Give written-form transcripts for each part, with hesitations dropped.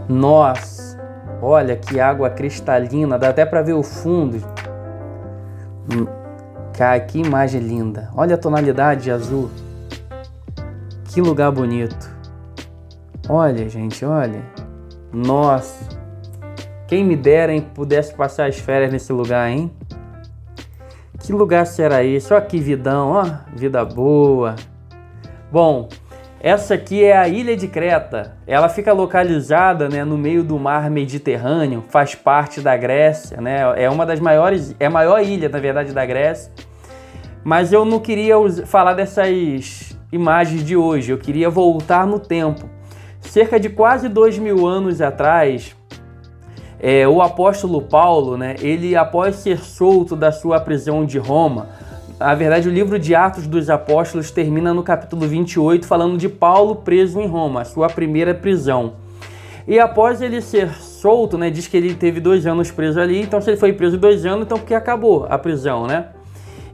Nossa, olha que água cristalina, dá até para ver o fundo. Cara, que imagem linda. Olha a tonalidade de azul. Que lugar bonito. Olha, gente, olha. Nossa. Quem me dera, hein, pudesse passar as férias nesse lugar, hein? Que lugar será esse? Olha que vidão, ó. Vida boa. Bom, essa aqui é a Ilha de Creta. Ela fica localizada, né, no meio do mar Mediterrâneo, faz parte da Grécia, né? É uma das maiores, é a maior ilha, na verdade, da Grécia. Mas eu não queria falar dessas imagens de hoje, eu queria voltar no tempo. Cerca de quase 2000 anos atrás, o apóstolo Paulo, né, ele, após ser solto da sua prisão de Roma, na verdade, o livro de Atos dos Apóstolos termina no capítulo 28, falando de Paulo preso em Roma, a sua primeira prisão. E após ele ser solto, né, diz que ele teve 2 anos preso ali, então se ele foi preso 2 anos, então porque acabou a prisão, né?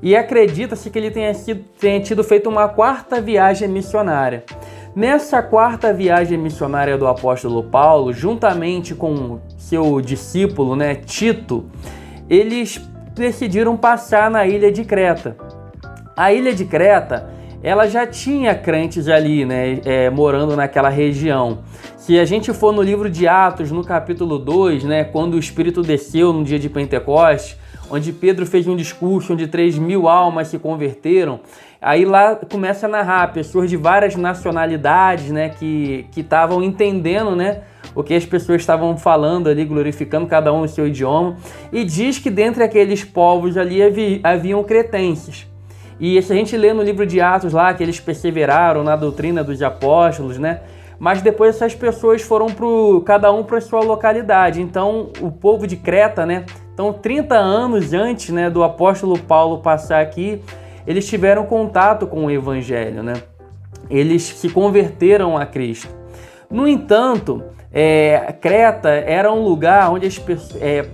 E acredita-se que ele tenha tido feito uma 4ª viagem missionária. Nessa 4ª viagem missionária do apóstolo Paulo, juntamente com seu discípulo, né, Tito, eles decidiram passar na ilha de Creta. A ilha de Creta, ela já tinha crentes ali, né, morando naquela região. Se a gente for no livro de Atos, no capítulo 2, né, quando o Espírito desceu no dia de Pentecostes, onde Pedro fez um discurso onde 3.000 almas se converteram, aí lá começa a narrar pessoas de várias nacionalidades, né, que estavam entendendo, né, o que as pessoas estavam falando ali, glorificando cada um o seu idioma, e diz que dentre aqueles povos ali haviam cretenses. E se a gente lê no livro de Atos lá, que eles perseveraram na doutrina dos apóstolos, né, mas depois essas pessoas foram cada um para a sua localidade. Então o povo de Creta, né, então 30 anos antes, né, do apóstolo Paulo passar aqui, eles tiveram contato com o evangelho, né? Eles se converteram a Cristo. No entanto, Creta era um lugar onde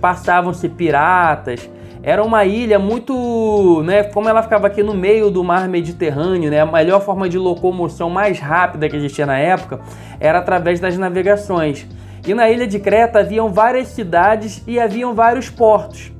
passavam-se piratas, era uma ilha muito, né, como ela ficava aqui no meio do mar Mediterrâneo, né, a melhor forma de locomoção mais rápida que existia na época era através das navegações. E na ilha de Creta haviam várias cidades e haviam vários portos.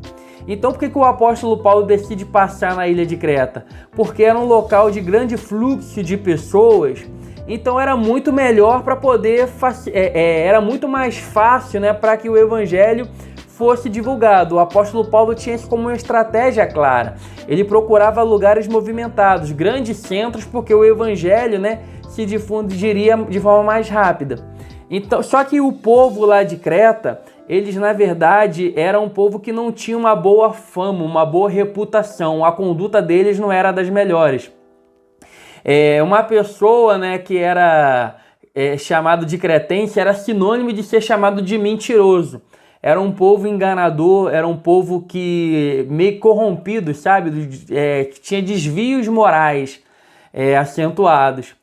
Então por que o apóstolo Paulo decide passar na ilha de Creta? Porque era um local de grande fluxo de pessoas, então era muito melhor para poder, era muito mais fácil, né, para que o evangelho fosse divulgado. O apóstolo Paulo tinha isso como uma estratégia clara. Ele procurava lugares movimentados, grandes centros, porque o evangelho, né, se difundiria de forma mais rápida. Então, só que o povo lá de Creta, eles na verdade eram um povo que não tinha uma boa fama, uma boa reputação. A conduta deles não era das melhores. Uma pessoa, né, que era chamado de cretense era sinônimo de ser chamado de mentiroso. Era um povo enganador, era um povo que meio corrompido, sabe? Que tinha desvios morais acentuados.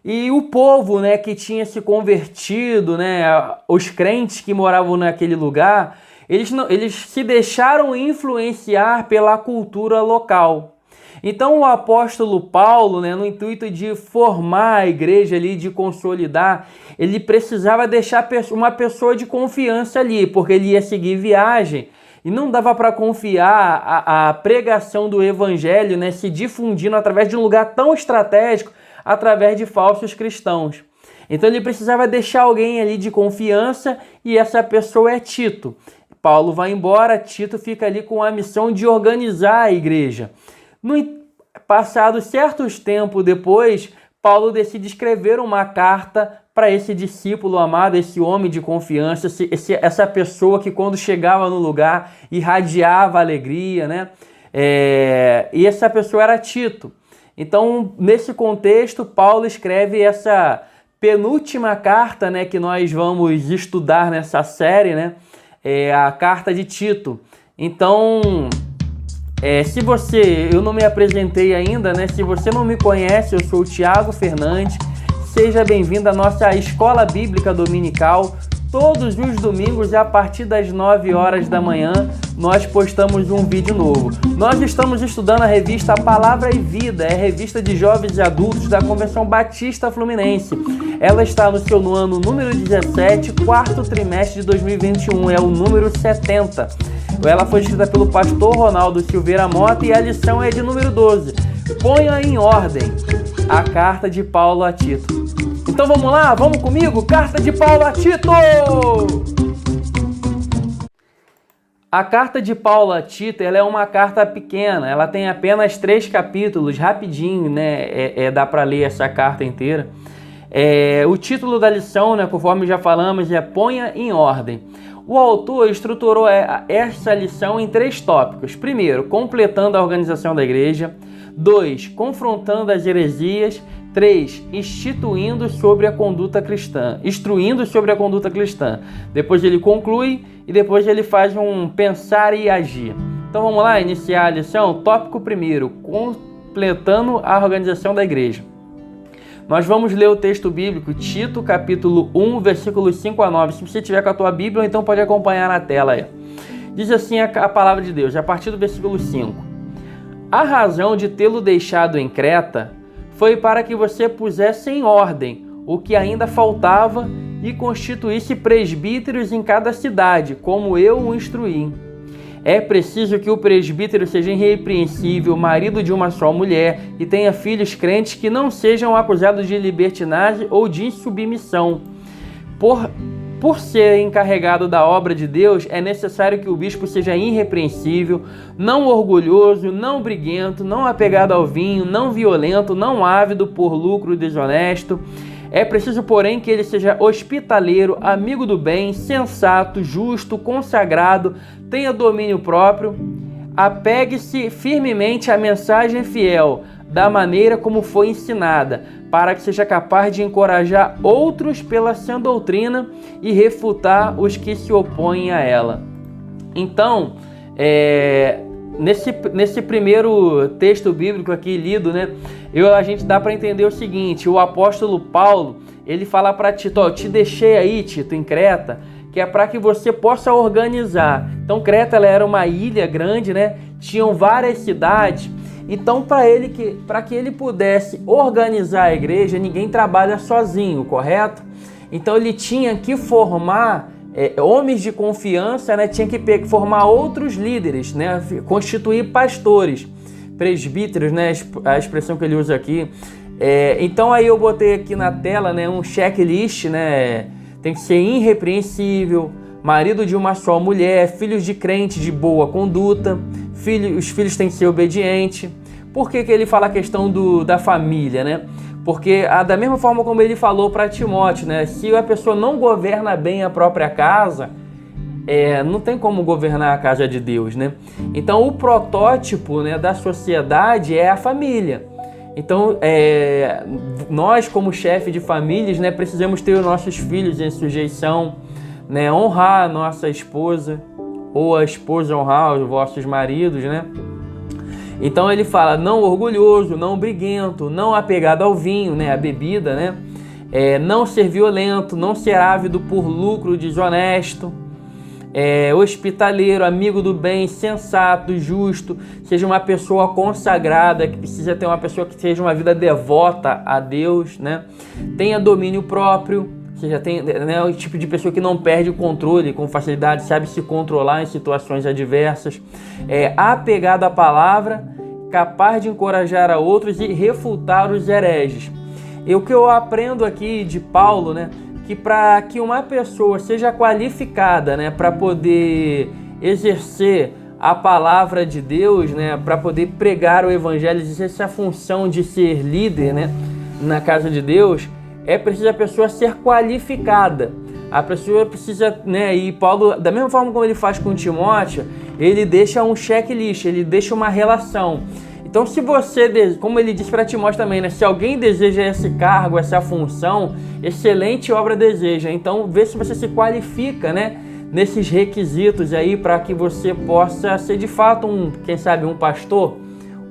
E o povo, né, que tinha se convertido, né, os crentes que moravam naquele lugar, eles se deixaram influenciar pela cultura local. Então o apóstolo Paulo, né, no intuito de formar a igreja ali, de consolidar, ele precisava deixar uma pessoa de confiança ali, porque ele ia seguir viagem e não dava para confiar a pregação do evangelho, né, se difundindo através de um lugar tão estratégico, através de falsos cristãos. Então ele precisava deixar alguém ali de confiança e essa pessoa é Tito. Paulo vai embora, Tito fica ali com a missão de organizar a igreja. Passados certos tempos depois, Paulo decide escrever uma carta para esse discípulo amado, esse homem de confiança, essa pessoa que quando chegava no lugar irradiava alegria, né? E essa pessoa era Tito. Então, nesse contexto, Paulo escreve essa penúltima carta, né, que nós vamos estudar nessa série, né? A carta de Tito. Então, eu não me apresentei ainda, né? Se você não me conhece, eu sou o Thiago Fernandes. Seja bem-vindo à nossa Escola Bíblica Dominical, todos os domingos, a partir das 9 horas da manhã, nós postamos um vídeo novo. Nós estamos estudando a revista Palavra e Vida, é a revista de jovens e adultos da Convenção Batista Fluminense. Ela está no seu ano número 17, quarto trimestre de 2021, é o número 70. Ela foi escrita pelo pastor Ronaldo Silveira Mota e a lição é de número 12. Ponha em ordem a carta de Paulo a Tito. Então vamos lá, vamos comigo? Carta de Paulo a Tito! A carta de Paulo a Tito, ela é uma carta pequena, ela tem apenas 3 capítulos, rapidinho, né? Dá para ler essa carta inteira. O título da lição, né, conforme já falamos, é Ponha em Ordem. O autor estruturou essa lição em 3 tópicos. Primeiro, completando a organização da igreja. 2, confrontando as heresias. 3, instruindo sobre a conduta cristã. Depois ele conclui e depois ele faz um pensar e agir. Então vamos lá, iniciar a lição. Tópico 1, completando a organização da igreja. Nós vamos ler o texto bíblico, Tito, capítulo 1, versículos 5 a 9. Se você tiver com a tua Bíblia, então pode acompanhar na tela aí. Diz assim a palavra de Deus, a partir do versículo 5. A razão de tê-lo deixado em Creta foi para que você pusesse em ordem o que ainda faltava e constituísse presbíteros em cada cidade, como eu o instruí. É preciso que o presbítero seja irrepreensível, marido de uma só mulher e tenha filhos crentes que não sejam acusados de libertinagem ou de insubmissão. Por ser encarregado da obra de Deus, é necessário que o bispo seja irrepreensível, não orgulhoso, não briguento, não apegado ao vinho, não violento, não ávido por lucro desonesto. É preciso, porém, que ele seja hospitaleiro, amigo do bem, sensato, justo, consagrado, tenha domínio próprio, apegue-se firmemente à mensagem fiel, da maneira como foi ensinada, para que seja capaz de encorajar outros pela sã doutrina e refutar os que se opõem a ela. Então, nesse primeiro texto bíblico aqui lido, né, a gente dá para entender o seguinte: o apóstolo Paulo, ele fala para Tito, eu te deixei aí, Tito, em Creta, que é para que você possa organizar. Então Creta, ela era uma ilha grande, né? Tinham várias cidades. Então para que ele pudesse organizar a igreja, ninguém trabalha sozinho, correto? Então ele tinha que formar homens de confiança, né? Tinha que formar outros líderes, né? Constituir pastores, presbíteros, né? A expressão que ele usa aqui. Então aí eu botei aqui na tela, né, um checklist, né? Tem que ser irrepreensível, marido de uma só mulher, filhos de crente de boa conduta, os filhos têm que ser obedientes. Por que ele fala a questão da família, né? Porque da mesma forma como ele falou para Timóteo, né? Se a pessoa não governa bem a própria casa, não tem como governar a casa de Deus, né? Então o protótipo, né, da sociedade é a família. Então nós como chefe de famílias, né, precisamos ter os nossos filhos em sujeição, né, honrar a nossa esposa, ou a esposa honrar os vossos maridos, né? Então ele fala, não orgulhoso, não briguento, não apegado ao vinho, né, a bebida, né? Não ser violento, não ser ávido por lucro desonesto, hospitaleiro, amigo do bem, sensato, justo, seja uma pessoa consagrada, que precisa ter uma pessoa que seja uma vida devota a Deus, né? Tenha domínio próprio, ou seja, tem, né, o tipo de pessoa que não perde o controle com facilidade, sabe se controlar em situações adversas, apegado à palavra, capaz de encorajar a outros e refutar os hereges. E o que eu aprendo aqui de Paulo, né, que para que uma pessoa seja qualificada, né, para poder exercer a palavra de Deus, né, para poder pregar o evangelho, exercer essa função de ser líder, né, na casa de Deus, é preciso a pessoa ser qualificada. A pessoa precisa, né, e Paulo, da mesma forma como ele faz com Timóteo, ele deixa um checklist, ele deixa uma relação. Então, se você, como ele disse para Timóteo também, né, se alguém deseja esse cargo, essa função, excelente obra deseja. Então, vê se você se qualifica, né, nesses requisitos aí para que você possa ser de fato quem sabe, um pastor,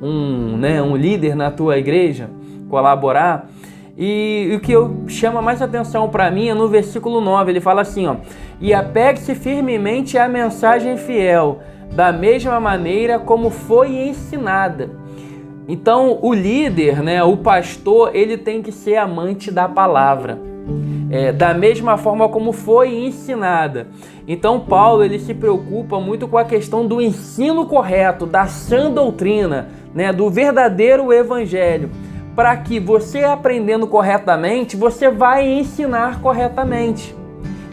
um líder na tua igreja, colaborar. E o que chama mais atenção para mim é no versículo 9, ele fala assim, ó: e apegue-se firmemente à mensagem fiel, da mesma maneira como foi ensinada. Então o líder, né, o pastor, ele tem que ser amante da palavra, da mesma forma como foi ensinada. Então Paulo, ele se preocupa muito com a questão do ensino correto, da sã doutrina, né, do verdadeiro evangelho, para que você aprendendo corretamente, você vai ensinar corretamente.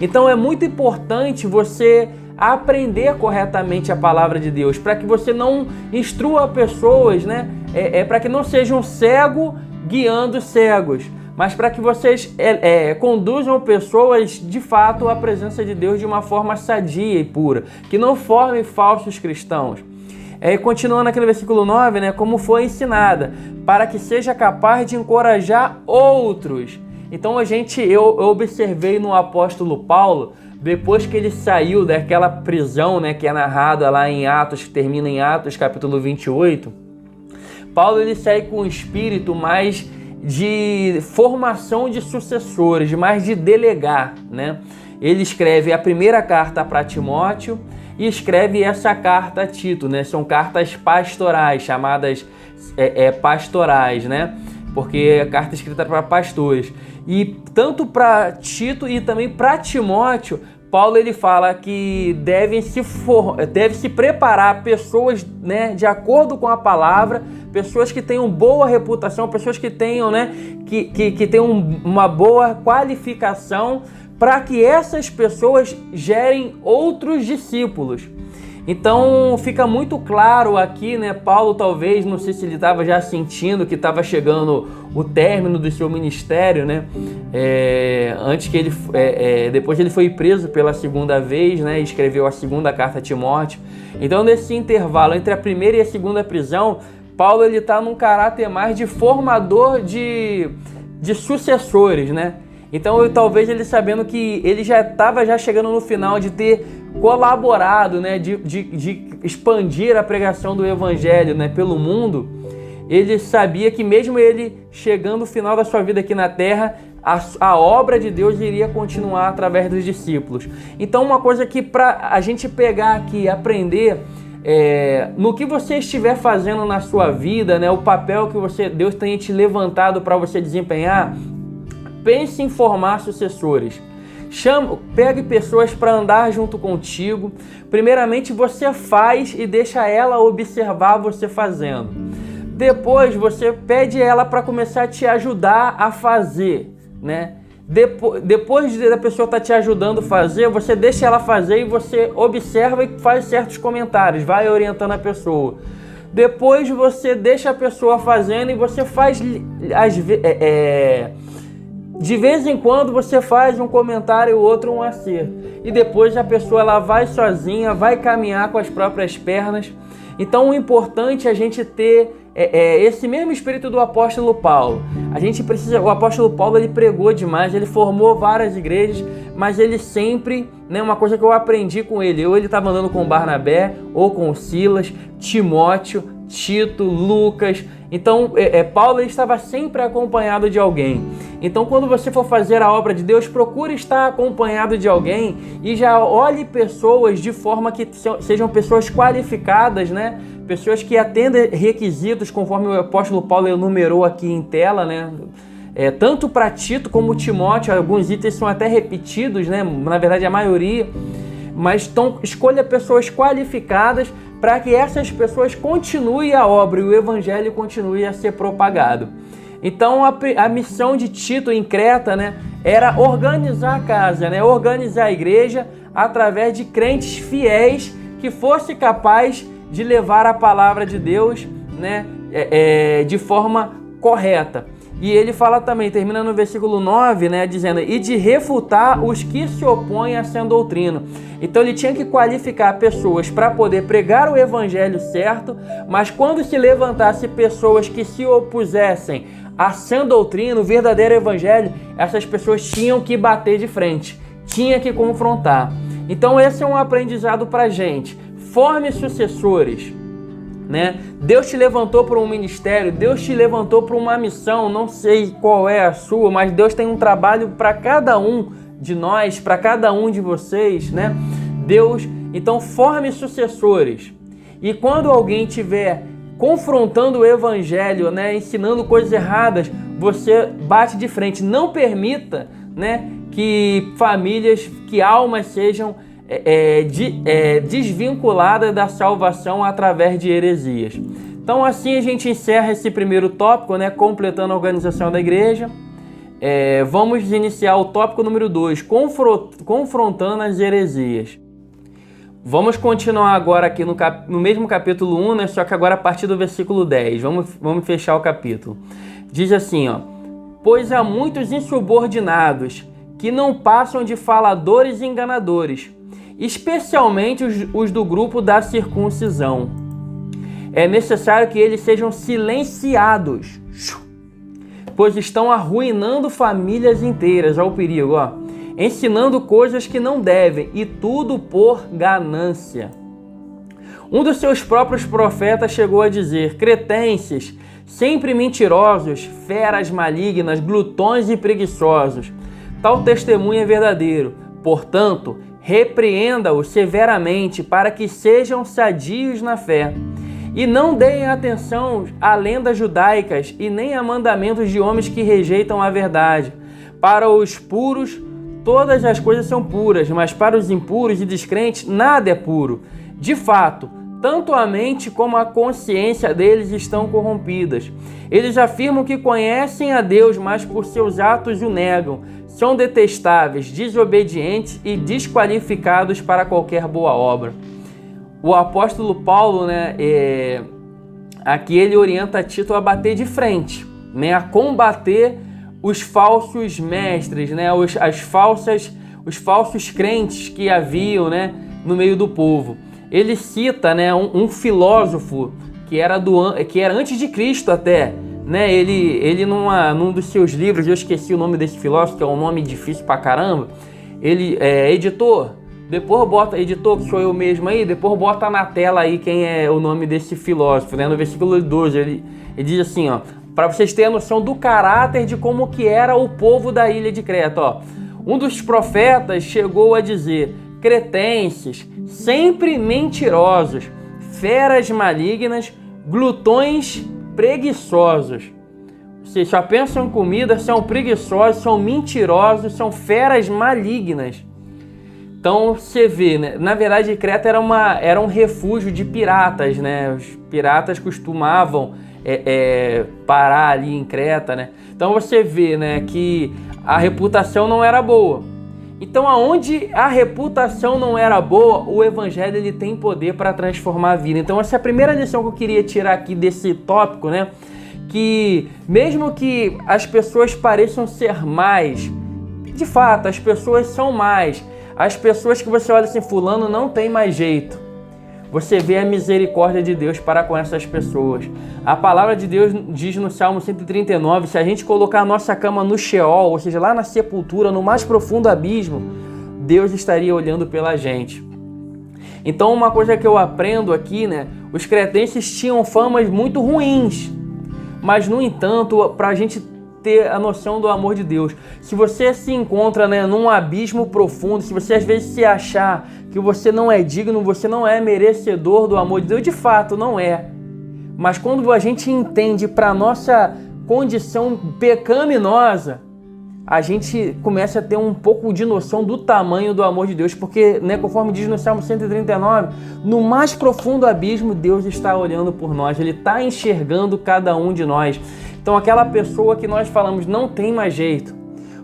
Então é muito importante você aprender corretamente a palavra de Deus, para que você não instrua pessoas, né? Para que não seja um cego guiando cegos, mas para que vocês conduzam pessoas de fato à presença de Deus de uma forma sadia e pura, que não formem falsos cristãos. Continuando aqui no versículo 9, né, como foi ensinada, para que seja capaz de encorajar outros. Então eu observei no apóstolo Paulo, depois que ele saiu daquela prisão, né, que é narrada lá em Atos, que termina em Atos capítulo 28, Paulo ele sai com um espírito mais de formação de sucessores, mais de delegar, né? Ele escreve a primeira carta para Timóteo e escreve essa carta a Tito, né? São cartas pastorais, chamadas pastorais, né? Porque é carta escrita para pastores. E tanto para Tito e também para Timóteo, Paulo ele fala que deve se preparar pessoas, né, de acordo com a palavra, pessoas que tenham boa reputação, pessoas que tenham, né, que tenham uma boa qualificação, para que essas pessoas gerem outros discípulos. Então fica muito claro aqui, né, Paulo talvez, não sei se ele estava já sentindo que estava chegando o término do seu ministério, né, antes que ele, depois ele foi preso pela segunda vez, né, e escreveu a segunda carta a Timóteo. Então nesse intervalo entre a primeira e a segunda prisão, Paulo ele está num caráter mais de formador de sucessores, né. Então talvez ele sabendo que ele já estava chegando no final de ter colaborado, né, de expandir a pregação do evangelho, né, pelo mundo, ele sabia que mesmo ele chegando no final da sua vida aqui na terra, a obra de Deus iria continuar através dos discípulos. Então uma coisa que para a gente pegar aqui, aprender, no que você estiver fazendo na sua vida, né, o papel que Deus tem te levantado para você desempenhar, pense em formar sucessores. Pegue pessoas para andar junto contigo. Primeiramente você faz e deixa ela observar você fazendo. Depois você pede ela para começar a te ajudar a fazer, né? Depois da pessoa estar te ajudando a fazer, você deixa ela fazer e você observa e faz certos comentários, vai orientando a pessoa. Depois você deixa a pessoa fazendo e você faz de vez em quando você faz um comentário ou outro, um acerto. E depois a pessoa ela vai sozinha, vai caminhar com as próprias pernas. Então o importante é a gente ter esse mesmo espírito do apóstolo Paulo. O apóstolo Paulo ele pregou demais, ele formou várias igrejas, mas ele sempre, né, uma coisa que eu aprendi com ele, ou ele estava andando com Barnabé, ou com Silas, Timóteo, Tito, Lucas. Então Paulo estava sempre acompanhado de alguém. Então quando você for fazer a obra de Deus, procure estar acompanhado de alguém e já olhe pessoas de forma que sejam pessoas qualificadas, né? Pessoas que atendem requisitos conforme o apóstolo Paulo enumerou aqui em tela, né? Tanto para Tito como Timóteo, alguns itens são até repetidos, né? Na verdade a maioria, mas então escolha pessoas qualificadas para que essas pessoas continuem a obra e o evangelho continue a ser propagado. Então a missão de Tito em Creta, né, era organizar a casa, né, organizar a igreja através de crentes fiéis que fosse capaz de levar a palavra de Deus, né, de forma correta. E ele fala também, termina no versículo 9, né, dizendo, e de refutar os que se opõem a essa doutrina. Então ele tinha que qualificar pessoas para poder pregar o evangelho certo, mas quando se levantasse pessoas que se opusessem a sã doutrina, o verdadeiro evangelho, essas pessoas tinham que bater de frente, tinha que confrontar. Então esse é um aprendizado para a gente. Forme sucessores. né? Deus te levantou para um ministério, Deus te levantou para uma missão, não sei qual é a sua, mas Deus tem um trabalho para cada um de nós, para cada um de vocês, né? Deus, então forme sucessores. E quando alguém estiver confrontando o evangelho, né, ensinando coisas erradas, você bate de frente. Não permita, né, que famílias, que almas sejam desvinculadas da salvação através de heresias. Então assim a gente encerra esse primeiro tópico, né, completando a organização da igreja. Vamos iniciar o tópico número 2, confrontando as heresias. Vamos continuar agora aqui no mesmo capítulo 1, né, só que agora a partir do versículo 10. Vamos fechar o capítulo. Diz assim, ó: pois há muitos insubordinados que não passam de faladores e enganadores, especialmente os do grupo da circuncisão. É necessário que eles sejam silenciados, pois estão arruinando famílias inteiras. Olha o perigo, ó. Ensinando coisas que não devem, e tudo por ganância. Um dos seus próprios profetas chegou a dizer: cretenses, sempre mentirosos, feras malignas, glutões e preguiçosos. Tal testemunho é verdadeiro. Portanto, repreenda-os severamente para que sejam sadios na fé. E não deem atenção a lendas judaicas e nem a mandamentos de homens que rejeitam a verdade. Para os puros, todas as coisas são puras, mas para os impuros e descrentes, nada é puro. De fato, tanto a mente como a consciência deles estão corrompidas. Eles afirmam que conhecem a Deus, mas por seus atos o negam. São detestáveis, desobedientes e desqualificados para qualquer boa obra. O apóstolo Paulo, né, aqui ele orienta Tito a bater de frente, né, a combater os falsos mestres, né, os falsos crentes que haviam, né, no meio do povo. Ele cita, né, um filósofo que era antes de Cristo até, né? Ele num dos seus livros, eu esqueci o nome desse filósofo, que é um nome difícil pra caramba. Ele editor, depois bota, editor, que sou eu mesmo aí, depois bota na tela aí quem é o nome desse filósofo, né? No versículo 12, ele diz assim, ó: para vocês terem a noção do caráter de como que era o povo da ilha de Creta, ó. Um dos profetas chegou a dizer: cretenses, sempre mentirosos, feras malignas, glutões preguiçosos. Vocês só pensam em comida, são preguiçosos, são mentirosos, são feras malignas. Então você vê, né? Na verdade, Creta era um refúgio de piratas, né? Os piratas costumavam parar ali em Creta, né? Então você vê, né, que a reputação não era boa. Então, aonde a reputação não era boa, o evangelho ele tem poder para transformar a vida. Então, essa é a primeira lição que eu queria tirar aqui desse tópico, né? Que mesmo que as pessoas pareçam ser mais, de fato, as pessoas são mais. As pessoas que você olha assim, fulano não tem mais jeito. Você vê a misericórdia de Deus para com essas pessoas. A palavra de Deus diz no Salmo 139, se a gente colocar a nossa cama no Sheol, ou seja, lá na sepultura, no mais profundo abismo, Deus estaria olhando pela gente. Então, uma coisa que eu aprendo aqui, né? Os cretenses tinham famas muito ruins, mas, no entanto, para a gente ter a noção do amor de Deus, se você se encontra, né, num abismo profundo, se você às vezes se achar que você não é digno, você não é merecedor do amor de Deus, de fato não é. Mas quando a gente entende para a nossa condição pecaminosa, a gente começa a ter um pouco de noção do tamanho do amor de Deus, porque, né, conforme diz no Salmo 139, no mais profundo abismo, Deus está olhando por nós, Ele está enxergando cada um de nós. Então aquela pessoa que nós falamos não tem mais jeito,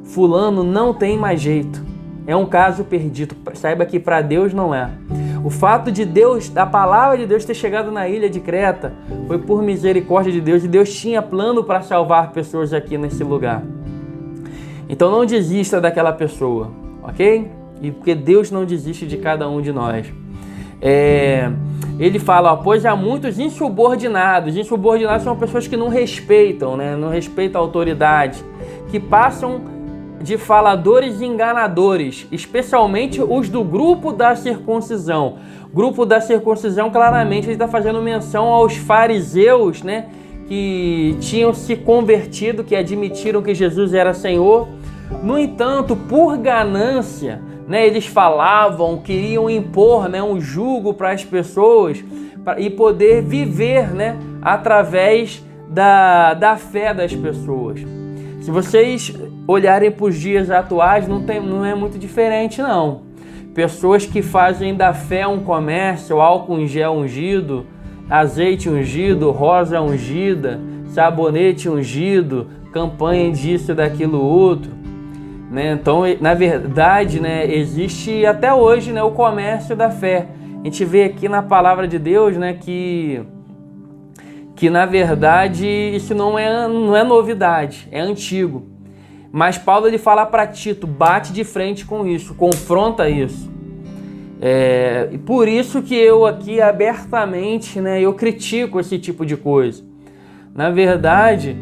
fulano não tem mais jeito, é um caso perdido. Saiba que para Deus não é. O fato de Deus, da palavra de Deus ter chegado na ilha de Creta, foi por misericórdia de Deus, e Deus tinha plano para salvar pessoas aqui nesse lugar. Então não desista daquela pessoa, ok? E porque Deus não desiste de cada um de nós. Ele fala, ó, pois há muitos insubordinados. Insubordinados são pessoas que não respeitam, né? Não respeitam a autoridade, que passam de faladores e enganadores, especialmente os do grupo da circuncisão. Grupo da circuncisão, claramente, ele está fazendo menção aos fariseus, né, que tinham se convertido, que admitiram que Jesus era Senhor. No entanto, por ganância, né, eles falavam, queriam impor, né, um jugo para as pessoas e poder viver, né, através da fé das pessoas. Se vocês olharem para os dias atuais, não é muito diferente, não. Pessoas que fazem da fé um comércio, álcool em gel ungido, azeite ungido, rosa ungida, sabonete ungido, campanha disso, daquilo, outro, né? Então, na verdade, né, existe até hoje, né, o comércio da fé. A gente vê aqui na palavra de Deus, né, que na verdade isso não é novidade, é antigo. Mas Paulo, ele fala para Tito, bate de frente com isso, confronta isso. E por isso que eu aqui abertamente, né, eu critico esse tipo de coisa. Na verdade,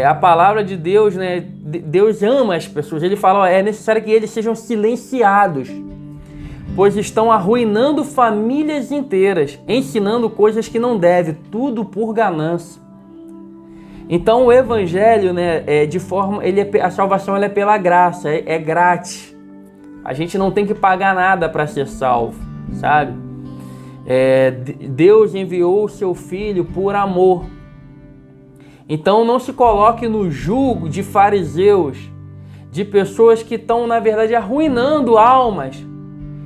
a palavra de Deus, né, Deus ama as pessoas. Ele fala, é necessário que eles sejam silenciados, pois estão arruinando famílias inteiras, ensinando coisas que não devem, tudo por ganância. Então o evangelho, né, a salvação ela é pela graça, é grátis. A gente não tem que pagar nada para ser salvo, sabe? Deus enviou o seu Filho por amor. Então não se coloque no jugo de fariseus, de pessoas que estão, na verdade, arruinando almas,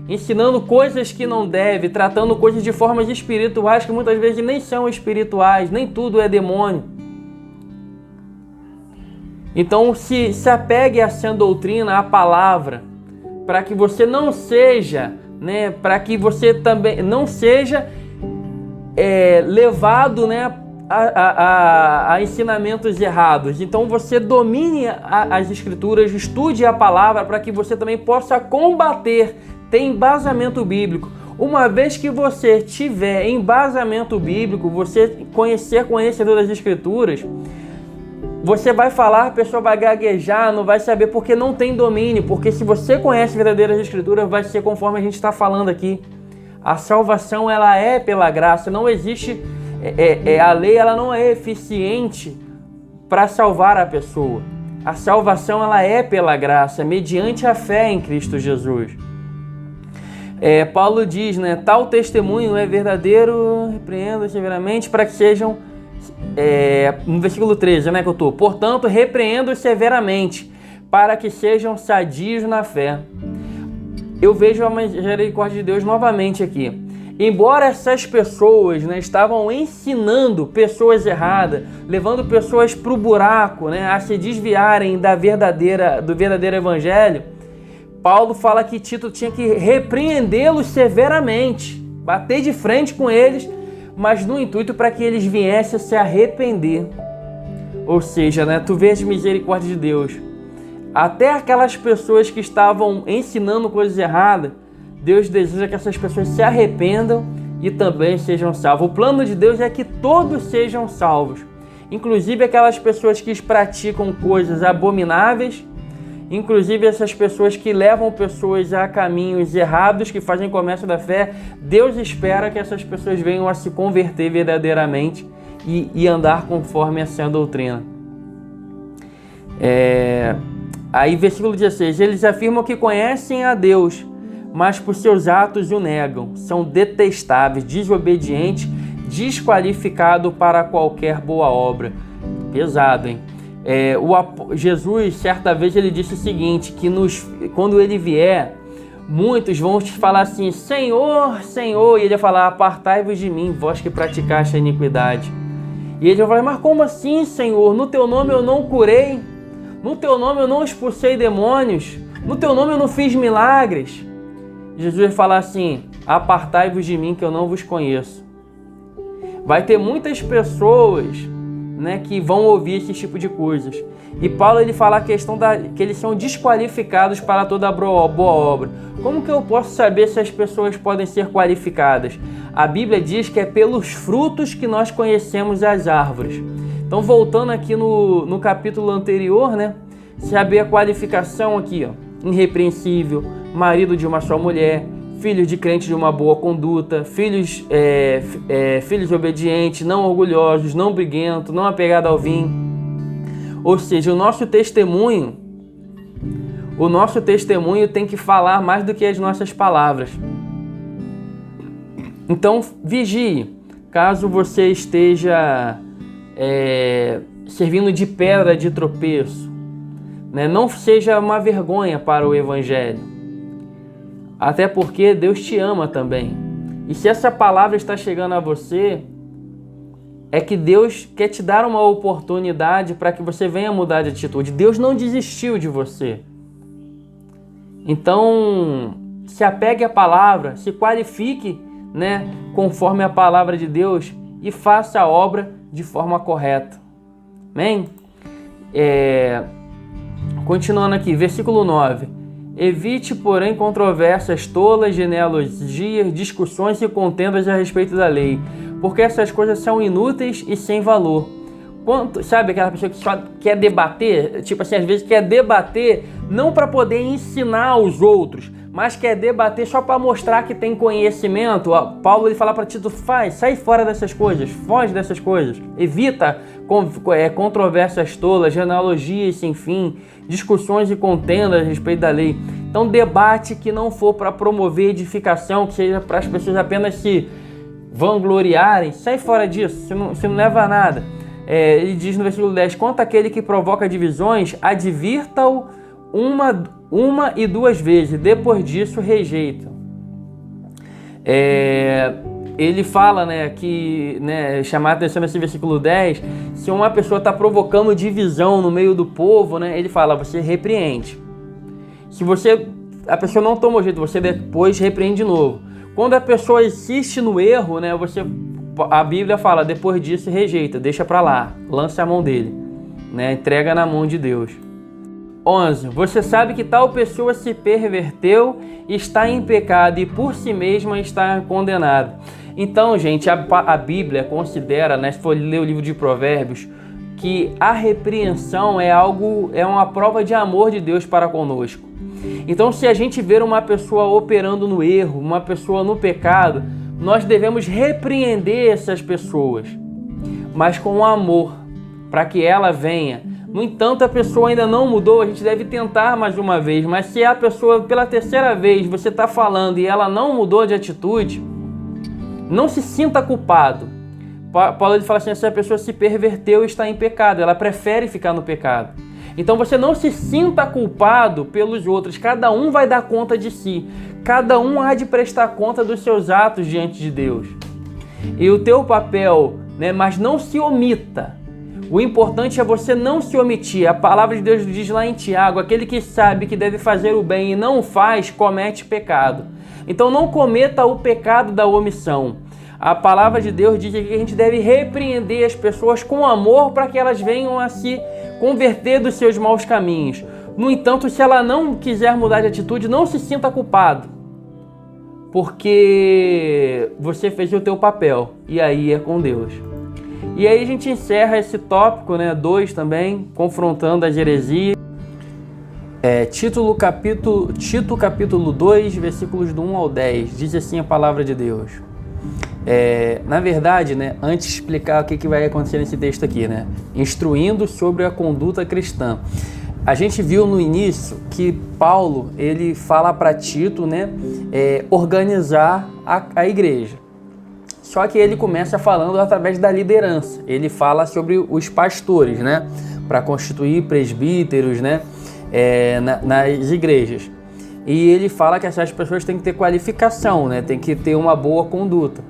ensinando coisas que não deve, tratando coisas de formas espirituais que muitas vezes nem são espirituais, nem tudo é demônio. Então se apegue a essa doutrina, à palavra, para que você não seja, né, para que você também não seja levado, né, a ensinamentos errados. Então você domine as escrituras, estude a palavra para que você também possa combater, ter embasamento bíblico. Uma vez que você tiver embasamento bíblico, você conhecedor das escrituras, você vai falar, a pessoa vai gaguejar, não vai saber porque não tem domínio. Porque se você conhece verdadeiras escrituras, vai ser conforme a gente está falando aqui. A salvação, ela é pela graça, não existe... a lei, ela não é eficiente para salvar a pessoa. A salvação, ela é pela graça, mediante a fé em Cristo Jesus. Paulo diz, né, tal testemunho é verdadeiro, repreendo severamente para que sejam, no versículo 13, né, que eu estou, portanto, repreendo severamente para que sejam sadios na fé. Eu vejo a misericórdia de Deus novamente aqui. Embora essas pessoas, né, estavam ensinando pessoas erradas, levando pessoas para o buraco, né, a se desviarem do verdadeiro evangelho, Paulo fala que Tito tinha que repreendê-los severamente, bater de frente com eles, mas no intuito para que eles viessem a se arrepender. Ou seja, né, tu vês a misericórdia de Deus. Até aquelas pessoas que estavam ensinando coisas erradas, Deus deseja que essas pessoas se arrependam e também sejam salvos. O plano de Deus é que todos sejam salvos, inclusive aquelas pessoas que praticam coisas abomináveis, inclusive essas pessoas que levam pessoas a caminhos errados, que fazem comércio da fé. Deus espera que essas pessoas venham a se converter verdadeiramente e andar conforme essa doutrina. Aí, versículo 16, eles afirmam que conhecem a Deus, mas por seus atos o negam, são detestáveis, desobedientes, desqualificados para qualquer boa obra. Pesado, hein? Jesus, certa vez, ele disse o seguinte, que quando ele vier, muitos vão te falar assim, Senhor, Senhor, e ele vai falar, apartai-vos de mim, vós que praticaste a iniquidade. E ele vai falar, mas como assim, Senhor? No teu nome eu não curei, no teu nome eu não expulsei demônios, no teu nome eu não fiz milagres. Jesus vai falar assim, apartai-vos de mim que eu não vos conheço. Vai ter muitas pessoas, né, que vão ouvir esse tipo de coisas. E Paulo, ele fala a questão que eles são desqualificados para toda boa obra. Como que eu posso saber se as pessoas podem ser qualificadas? A Bíblia diz que é pelos frutos que nós conhecemos as árvores. Então, voltando aqui no capítulo anterior, né, saber a qualificação aqui, ó, irrepreensível, marido de uma só mulher, filhos de crentes de uma boa conduta, filhos obedientes, não orgulhosos, não briguentos, não apegados ao vinho. Ou seja, o nosso testemunho tem que falar mais do que as nossas palavras. Então, vigie, caso você esteja servindo de pedra de tropeço, né? Não seja uma vergonha para o Evangelho. Até porque Deus te ama também. E se essa palavra está chegando a você, é que Deus quer te dar uma oportunidade para que você venha mudar de atitude. Deus não desistiu de você. Então, se apegue à palavra, se qualifique, né, conforme a palavra de Deus e faça a obra de forma correta. Amém? Continuando aqui, versículo 9. Evite, porém, controvérsias tolas, genealogias, discussões e contendas a respeito da lei, porque essas coisas são inúteis e sem valor. Sabe aquela pessoa que só quer debater? Tipo assim, às vezes quer debater não para poder ensinar aos outros, mas quer debater só para mostrar que tem conhecimento. Paulo ele fala para Tito, sai fora dessas coisas, foge dessas coisas. Evita controvérsias tolas, genealogias sem fim, discussões e contendas a respeito da lei. Então, debate que não for para promover edificação, que seja para as pessoas apenas se vangloriarem, sai fora disso, isso não leva a nada. Ele diz no versículo 10, quanto àquele que provoca divisões, advirta-o uma e duas vezes, depois disso rejeita. Ele fala, chamar a atenção nesse versículo 10, se uma pessoa está provocando divisão no meio do povo, ele fala, você repreende. Se a pessoa não toma jeito, você depois repreende de novo. Quando a pessoa insiste no erro, a Bíblia fala, depois disso rejeita, deixa para lá, lança a mão dele, entrega na mão de Deus. 11. Você sabe que tal pessoa se perverteu, está em pecado e por si mesma está condenada. Então, gente, a Bíblia considera, se for ler o livro de Provérbios, que a repreensão é uma prova de amor de Deus para conosco. Então, se a gente ver uma pessoa operando no erro, uma pessoa no pecado, nós devemos repreender essas pessoas, mas com amor, para que ela venha. No entanto, a pessoa ainda não mudou, a gente deve tentar mais uma vez, mas se a pessoa, pela terceira vez, você está falando e ela não mudou de atitude, não se sinta culpado. Paulo ele fala assim, essa pessoa se perverteu e está em pecado, ela prefere ficar no pecado. Então você não se sinta culpado pelos outros, cada um vai dar conta de si, cada um há de prestar conta dos seus atos diante de Deus. E o teu papel, mas não se omita. O importante é você não se omitir. A palavra de Deus diz lá em Tiago, aquele que sabe que deve fazer o bem e não faz, comete pecado. Então não cometa o pecado da omissão. A palavra de Deus diz que a gente deve repreender as pessoas com amor para que elas venham a se converter dos seus maus caminhos. No entanto, se ela não quiser mudar de atitude, não se sinta culpado, porque você fez o teu papel e aí é com Deus. E aí a gente encerra esse tópico, 2 também, confrontando as heresias. Tito capítulo 2, versículos do 1 ao 10, diz assim a palavra de Deus. Na verdade, antes de explicar o que vai acontecer nesse texto aqui, instruindo sobre a conduta cristã. A gente viu no início que Paulo, ele fala para Tito, organizar a igreja. Só que ele começa falando através da liderança. Ele fala sobre os pastores, para constituir presbíteros, nas igrejas. E ele fala que essas pessoas têm que ter qualificação, têm que ter uma boa conduta.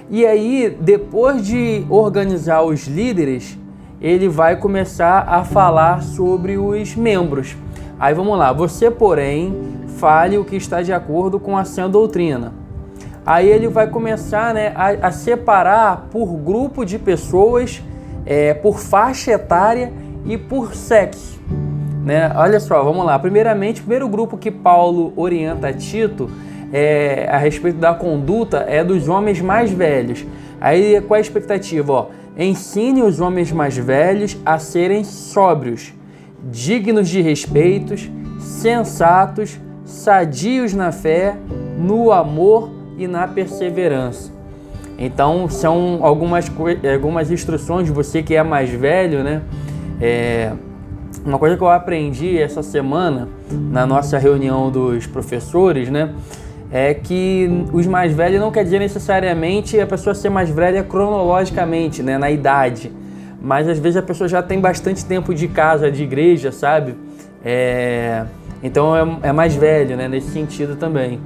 E aí, depois de organizar os líderes, ele vai começar a falar sobre os membros. Aí vamos lá, você, porém, fale o que está de acordo com a sã doutrina. Aí ele vai começar a separar por grupo de pessoas, por faixa etária e por sexo. Olha só, vamos lá. Primeiramente, o primeiro grupo que Paulo orienta a Tito a respeito da conduta é dos homens mais velhos. Aí qual é a expectativa? Ensine os homens mais velhos a serem sóbrios, dignos de respeitos, sensatos, sadios na fé, no amor e na perseverança. Então são algumas instruções de você que é mais velho, né? Uma coisa que eu aprendi essa semana na nossa reunião dos professores, né? É que os mais velhos não quer dizer necessariamente a pessoa ser mais velha cronologicamente, né? Na idade. Mas às vezes a pessoa já tem bastante tempo de casa, de igreja, sabe? Então é mais velho, né? Nesse sentido também.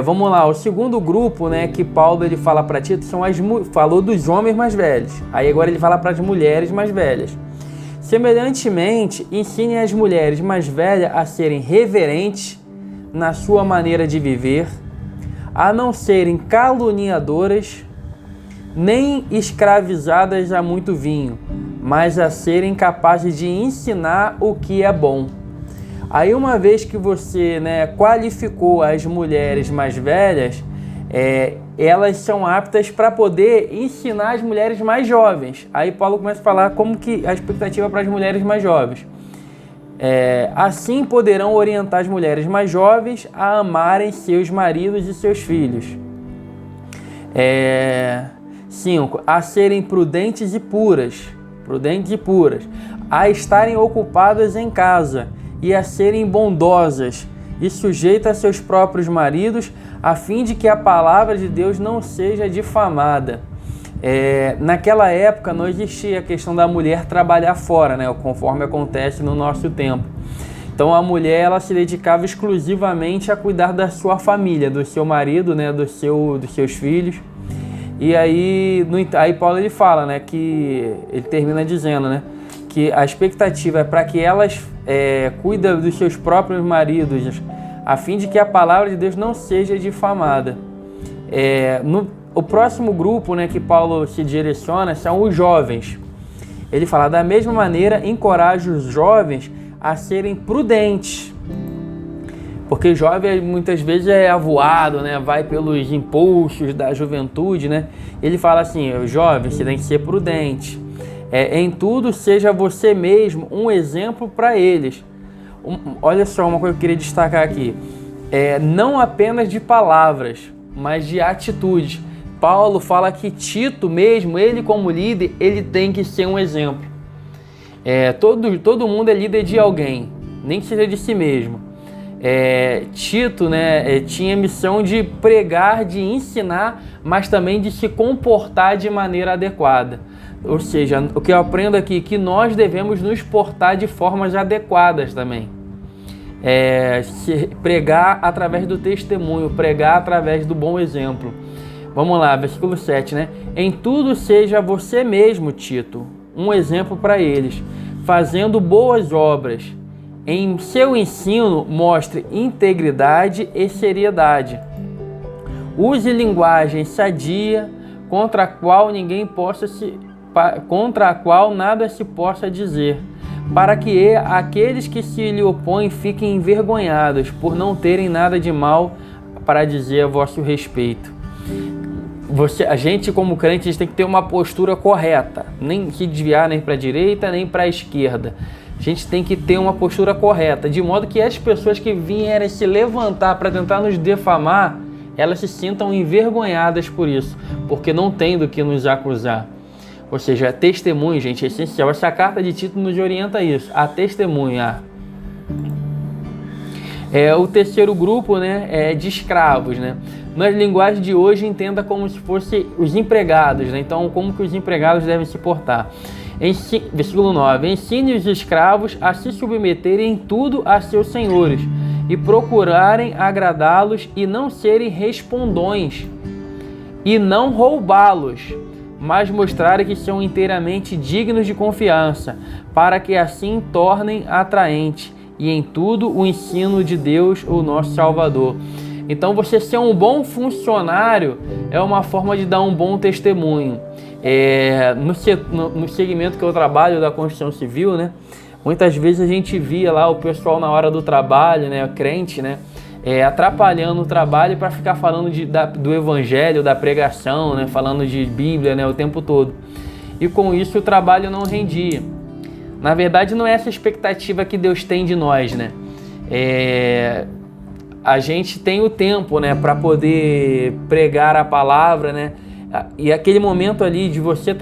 Vamos lá, o segundo grupo, né, que Paulo ele fala para Tito falou dos homens mais velhos. Aí agora ele fala para as mulheres mais velhas. Semelhantemente, ensine as mulheres mais velhas a serem reverentes na sua maneira de viver, a não serem caluniadoras, nem escravizadas a muito vinho, mas a serem capazes de ensinar o que é bom. Aí uma vez que você, né, qualificou as mulheres mais velhas, elas são aptas para poder ensinar as mulheres mais jovens. Aí Paulo começa a falar como que a expectativa para as mulheres mais jovens. Assim poderão orientar as mulheres mais jovens a amarem seus maridos e seus filhos. 5. A serem prudentes e puras, a estarem ocupadas em casa e a serem bondosas e sujeitas a seus próprios maridos, a fim de que a palavra de Deus não seja difamada. Naquela época não existia a questão da mulher trabalhar fora, né, conforme acontece no nosso tempo. Então a mulher ela se dedicava exclusivamente a cuidar da sua família, do seu marido, né, dos seus filhos. E aí Paulo ele fala, né, que ele termina dizendo, né, que a expectativa é para que elas cuidem dos seus próprios maridos, a fim de que a palavra de Deus não seja difamada. O próximo grupo, né, que Paulo se direciona são os jovens. Ele fala, da mesma maneira, encoraja os jovens a serem prudentes. Porque jovem muitas vezes é avoado, né, vai pelos impulsos da juventude, né? Ele fala assim, jovem, você tem que ser prudente. Em tudo, seja você mesmo um exemplo para eles. Olha só uma coisa que eu queria destacar aqui. Não apenas de palavras, mas de atitude. Paulo fala que Tito mesmo, ele como líder, ele tem que ser um exemplo. Todo mundo é líder de alguém, nem que seja de si mesmo. Tito, né, tinha a missão de pregar, de ensinar, mas também de se comportar de maneira adequada. Ou seja, o que eu aprendo aqui é que nós devemos nos portar de formas adequadas também. Pregar através do testemunho, pregar através do bom exemplo. Vamos lá, versículo 7, né? Em tudo seja você mesmo, Tito, um exemplo para eles, fazendo boas obras. Em seu ensino, mostre integridade e seriedade. Use linguagem sadia, contra a qual nada se possa dizer, para que aqueles que se lhe opõem fiquem envergonhados por não terem nada de mal para dizer a vosso respeito. A gente como crente, a gente tem que ter uma postura correta, nem se desviar nem para a direita nem para a esquerda. A gente tem que ter uma postura correta, de modo que as pessoas que vierem se levantar para tentar nos defamar, elas se sintam envergonhadas por isso, porque não tem do que nos acusar. Ou seja, testemunho, gente, é essencial. Essa carta de Tito nos orienta a isso, a testemunhar. O terceiro grupo, né, é de escravos, né? Nas linguagens de hoje, entenda como se fossem os empregados, né? Então, como que os empregados devem se portar? Versículo 9. Ensine os escravos a se submeterem em tudo a seus senhores e procurarem agradá-los e não serem respondões e não roubá-los, mas mostrarem que são inteiramente dignos de confiança, para que assim tornem atraente e em tudo o ensino de Deus, o nosso Salvador. Então você ser um bom funcionário é uma forma de dar um bom testemunho. No segmento que eu trabalho da construção civil, né, muitas vezes a gente via lá o pessoal na hora do trabalho, né, crente, né, atrapalhando o trabalho para ficar falando do evangelho, da pregação, né, falando de Bíblia, né, o tempo todo. E com isso o trabalho não rendia. Na verdade não é essa expectativa que Deus tem de nós, né? a gente tem o tempo, né, para poder pregar a palavra, né? E aquele momento ali de você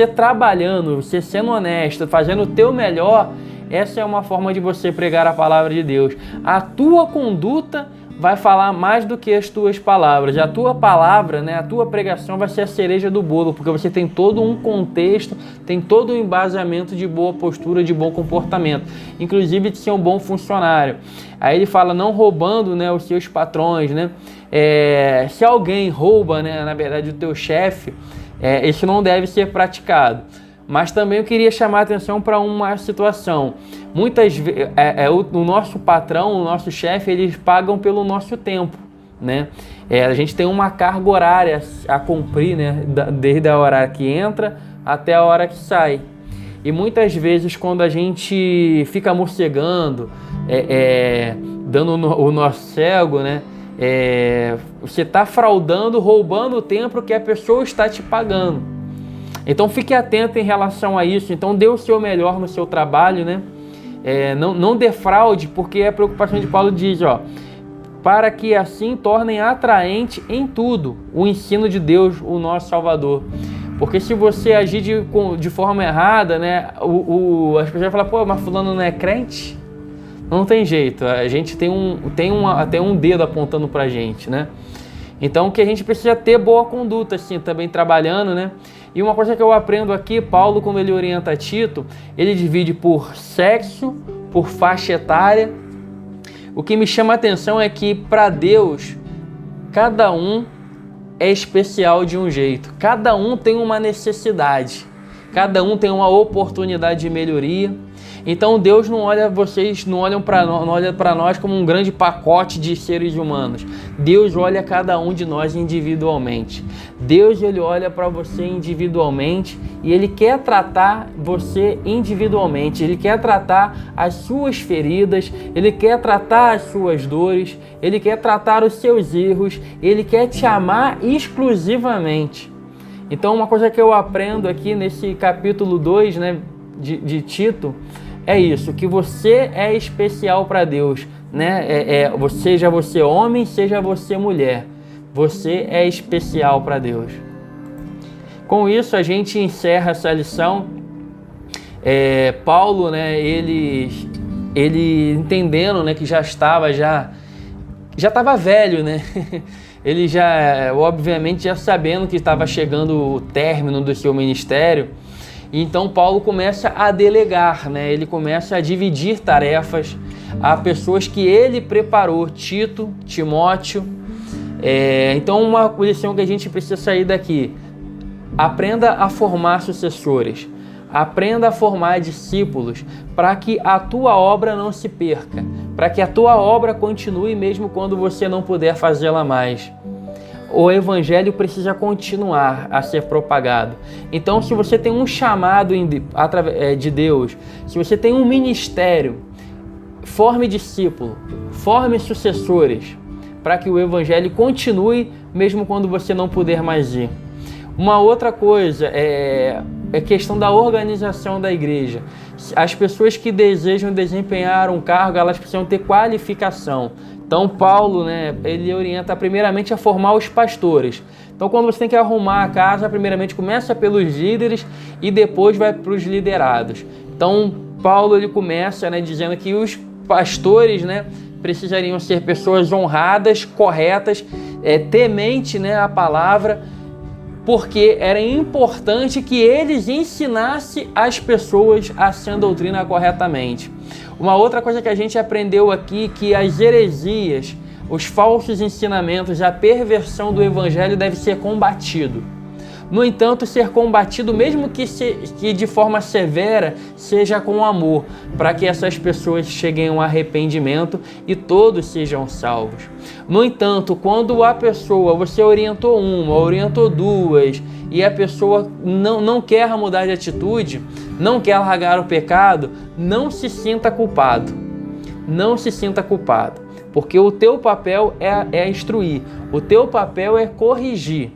trabalhando, você sendo honesto, fazendo o teu melhor, essa é uma forma de você pregar a palavra de Deus. A tua conduta vai falar mais do que as tuas palavras. A tua palavra, né, a tua pregação vai ser a cereja do bolo, porque você tem todo um contexto, tem todo um embasamento de boa postura, de bom comportamento, inclusive de ser um bom funcionário. Aí ele fala, não roubando, né, os seus patrões, né? Se alguém rouba, né, na verdade, o teu chefe, isso não deve ser praticado. Mas também eu queria chamar a atenção para uma situação. Muitas vezes, o nosso patrão, o nosso chefe, eles pagam pelo nosso tempo, né? A gente tem uma carga horária a cumprir, né? Desde a hora que entra até a hora que sai. E muitas vezes, quando a gente fica morcegando, dando o nosso cego, né? Você está fraudando, roubando o tempo que a pessoa está te pagando. Então fique atento em relação a isso. Então dê o seu melhor no seu trabalho, né? Não defraude, porque a preocupação de Paulo diz, para que assim tornem atraente em tudo o ensino de Deus, o nosso Salvador. Porque se você agir de forma errada, né? As pessoas vão falar, pô, mas fulano não é crente? Não tem jeito, a gente tem até um dedo apontando pra gente, né? Então que a gente precisa ter boa conduta, assim, também trabalhando, né? E uma coisa que eu aprendo aqui, Paulo, quando ele orienta Tito, ele divide por sexo, por faixa etária. O que me chama a atenção é que para Deus, cada um é especial de um jeito, cada um tem uma necessidade, cada um tem uma oportunidade de melhoria. Então Deus não olha para nós como um grande pacote de seres humanos. Deus olha cada um de nós individualmente. Deus, ele olha para você individualmente e ele quer tratar você individualmente. Ele quer tratar as suas feridas, ele quer tratar as suas dores, ele quer tratar os seus erros, ele quer te amar exclusivamente. Então uma coisa que eu aprendo aqui nesse capítulo 2, né, de Tito, é isso, que você é especial para Deus, né? Seja você homem, seja você mulher, você é especial para Deus. Com isso a gente encerra essa lição. Paulo, né? Ele entendendo, né, que já estava velho, né? Ele obviamente já sabendo que estava chegando o término do seu ministério. Então Paulo começa a delegar, né? Ele começa a dividir tarefas a pessoas que ele preparou, Tito, Timóteo. Então uma lição que a gente precisa sair daqui: aprenda a formar sucessores, aprenda a formar discípulos, para que a tua obra não se perca, para que a tua obra continue mesmo quando você não puder fazê-la mais. O evangelho precisa continuar a ser propagado. Então, se você tem um chamado de Deus, se você tem um ministério, forme discípulo, forme sucessores, para que o evangelho continue mesmo quando você não puder mais ir. Uma outra coisa é questão da organização da igreja. As pessoas que desejam desempenhar um cargo, elas precisam ter qualificação. Então Paulo, né, ele orienta primeiramente a formar os pastores. Então quando você tem que arrumar a casa, primeiramente começa pelos líderes e depois vai para os liderados. Então Paulo, ele começa, né, dizendo que os pastores, né, precisariam ser pessoas honradas, corretas, temente, né, a palavra, porque era importante que eles ensinassem as pessoas a sã doutrina corretamente. Uma outra coisa que a gente aprendeu aqui, que as heresias, os falsos ensinamentos, a perversão do evangelho deve ser combatido. No entanto, ser combatido, mesmo que de forma severa, seja com amor, para que essas pessoas cheguem ao arrependimento e todos sejam salvos. No entanto, quando você orientou uma, orientou duas, e a pessoa não quer mudar de atitude, não quer largar o pecado, não se sinta culpado. Não se sinta culpado, porque o teu papel é instruir, o teu papel é corrigir.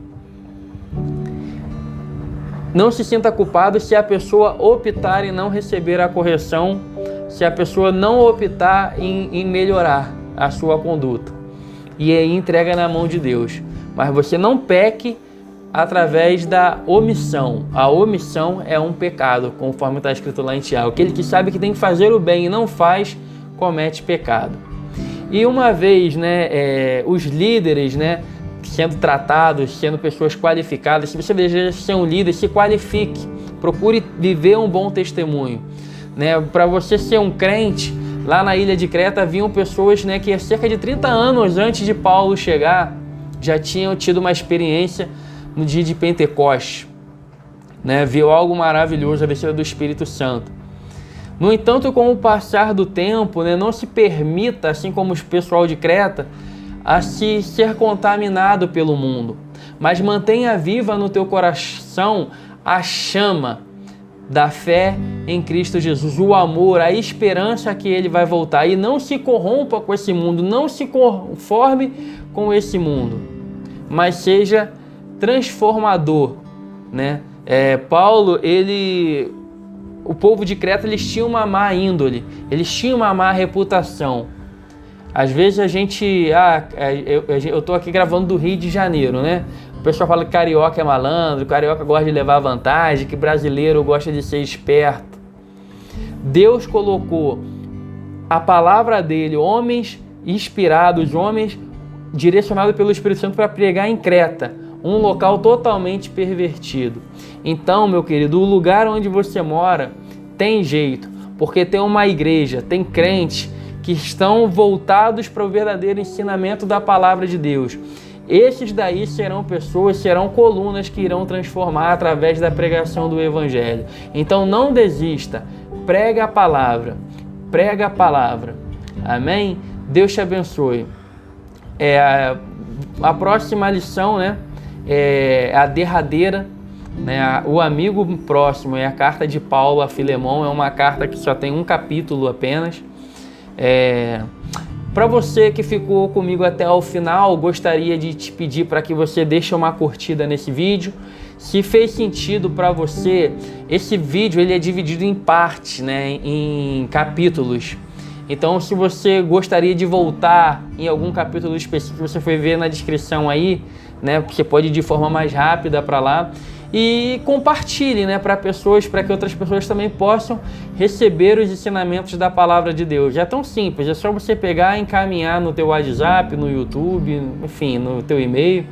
Não se sinta culpado se a pessoa optar em não receber a correção, se a pessoa não optar em melhorar a sua conduta. e aí entrega na mão de Deus. Mas você não peque através da omissão. A omissão é um pecado, conforme está escrito lá em Tiago. Aquele que sabe que tem que fazer o bem e não faz, comete pecado. E uma vez, os líderes, sendo tratados, sendo pessoas qualificadas, se você deseja ser um líder, se qualifique, procure viver um bom testemunho. Para você ser um crente, lá na ilha de Creta haviam pessoas que cerca de 30 anos antes de Paulo chegar, já tinham tido uma experiência no dia de Pentecostes, viu algo maravilhoso, a descida do Espírito Santo. No entanto, com o passar do tempo, não se permita, assim como o pessoal de Creta, a se ser contaminado pelo mundo, mas mantenha viva no teu coração a chama da fé em Cristo Jesus, o amor, a esperança que Ele vai voltar, e não se corrompa com esse mundo, não se conforme com esse mundo, mas seja transformador, Paulo, o povo de Creta, eles tinham uma má índole, eles tinham uma má reputação. Às vezes a gente, eu tô aqui gravando do Rio de Janeiro, O pessoal fala que carioca é malandro, carioca gosta de levar vantagem, que brasileiro gosta de ser esperto. Deus colocou a palavra dele, homens inspirados, homens direcionados pelo Espírito Santo para pregar em Creta, um local totalmente pervertido. Então, meu querido, o lugar onde você mora tem jeito, porque tem uma igreja, tem crentes que estão voltados para o verdadeiro ensinamento da palavra de Deus. Esses daí serão pessoas, serão colunas que irão transformar através da pregação do Evangelho. Então não desista, prega a palavra, amém? Deus te abençoe. A próxima lição, é a derradeira, o amigo próximo, é a carta de Paulo a Filemão, é uma carta que só tem um capítulo apenas. Para você que ficou comigo até o final, gostaria de te pedir para que você deixe uma curtida nesse vídeo. Se fez sentido para você, esse vídeo ele é dividido em partes, em capítulos. Então, se você gostaria de voltar em algum capítulo específico, você foi ver na descrição aí, você pode ir de forma mais rápida para lá. E compartilhe, para que outras pessoas também possam receber os ensinamentos da palavra de Deus. É tão simples, é só você pegar e encaminhar no teu WhatsApp, no YouTube, enfim, no teu e-mail.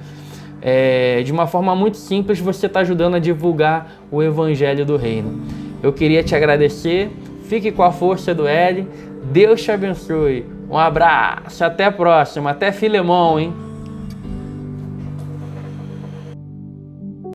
De uma forma muito simples, você está ajudando a divulgar o Evangelho do Reino. Eu queria te agradecer, fique com a força do L, Deus te abençoe, um abraço, até a próxima, até Filemão, hein?